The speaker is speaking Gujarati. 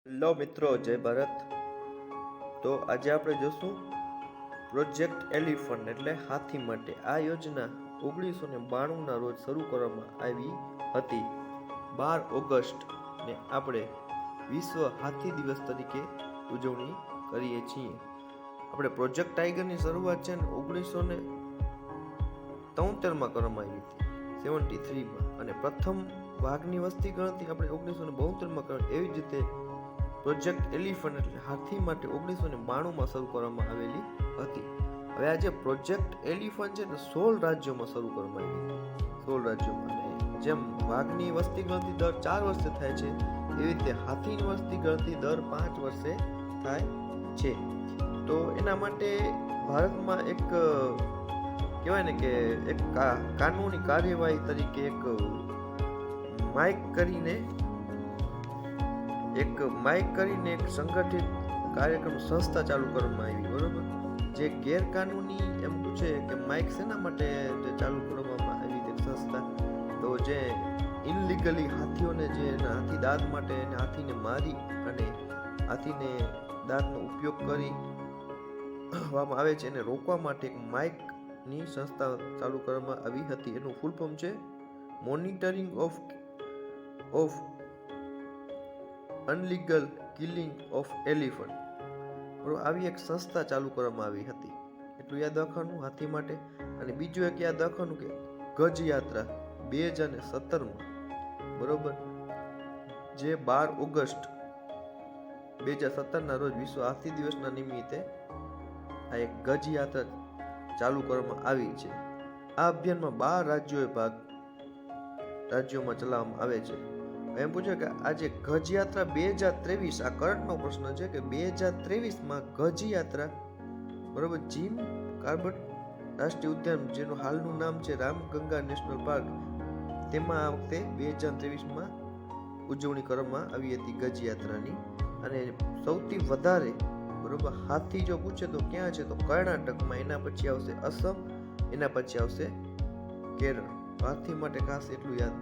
હેલો મિત્રો, જય ભારત. તો આજે આપણે જોશું પ્રોજેક્ટ એલિફન્ટ એટલે હાથી માટે. આ યોજના 1992ના રોજ શરૂ કરવામાં આવી હતી. 12 ઓગસ્ટ ને આપણે વિશ્વ હાથી દિવસ તરીકે ઉજવણી કરીએ છીએ. આપણે પ્રોજેક્ટ ટાઈગરની શરૂઆત છે ને 1973માં કરવામાં આવી હતી, 73માં, અને પ્રથમ વાઘની વસ્તી ગણતરી આપણે 1972માં કરી. એવી જ રીતે પ્રોજેક્ટ એલિફન્ટ એટલે હાથી માટે 1992માં શરૂ કરવામાં આવેલી હતી. હવે આ જે પ્રોજેક્ટ એલિફન્ટ છે ને 16 રાજ્યોમાં શરૂ કરવામાં આવી હતી. 16 રાજ્યોમાં. જેમ વાઘની વસ્તી ગણતરી દર 4 વર્ષે થાય છે, એવી રીતે હાથીની વસ્તી ગણતરી દર 5 વર્ષે થાય છે. તો એના માટે ભારતમાં એક કહેવાય ને કે એક કાનૂની કાર્યવાહી તરીકે એક માઇક કરીને એક સંગઠિત કાર્યક્રમ સંસ્થા ચાલુ કરવામાં આવી, બરોબર. જે ગેરકાનૂની એમ પૂછે કે માઇક શેના માટે જે ચાલુ કરવામાં આવી તે સંસ્થા, તો જે ઇનલીગલી હાથીઓને જે હાથી દાંત માટે હાથીને મારી અને હાથીને દાંતનો ઉપયોગ કરવામાં આવે છે એને રોકવા માટે એક માઇકની સંસ્થા ચાલુ કરવામાં આવી હતી. એનું ફૂલ ફોર્મ છે monitoring of illegal killing of elephant. આવી એક સંસ્થા ચાલુ કરવામાં આવી હતી. એટલું યાદ રાખવાનું હાથી માટે. અને બીજું એક યાદ રાખવાનું કે ગજ યાત્રા 2017માં, બરોબર, જે 12 ઓગસ્ટ 2017ના રોજ વિશ્વ હાથી દિવસના નિમિત્તે આ એક ગજ યાત્રા ચાલુ કરવામાં આવી છે. આ અભિયાનમાં 12 રાજ્યોમાં ચલાવવામાં આવે છે. એમ પૂછે કે આજે ગજ યાત્રા 2023, આ કરંટનો પ્રશ્ન છે કે 2023માં ગજ યાત્રા, બરોબર, ચીન કાર્બન રાષ્ટ્રીય ઉદ્યાન, જેનું હાલનું નામ છે રામગંગા નેશનલ પાર્ક, તેમાં આ વખતે 2023માં ઉજવણી કરવામાં આવી હતી ગજ યાત્રાની. અને સૌથી વધારે, બરોબર, હાથી જો પૂછે તો ક્યાં છે, તો કર્ણાટકમાં, એના પછી આવશે અસમ, એના પછી આવશે કેરળ. હાથી માટે ખાસ એટલું યાદ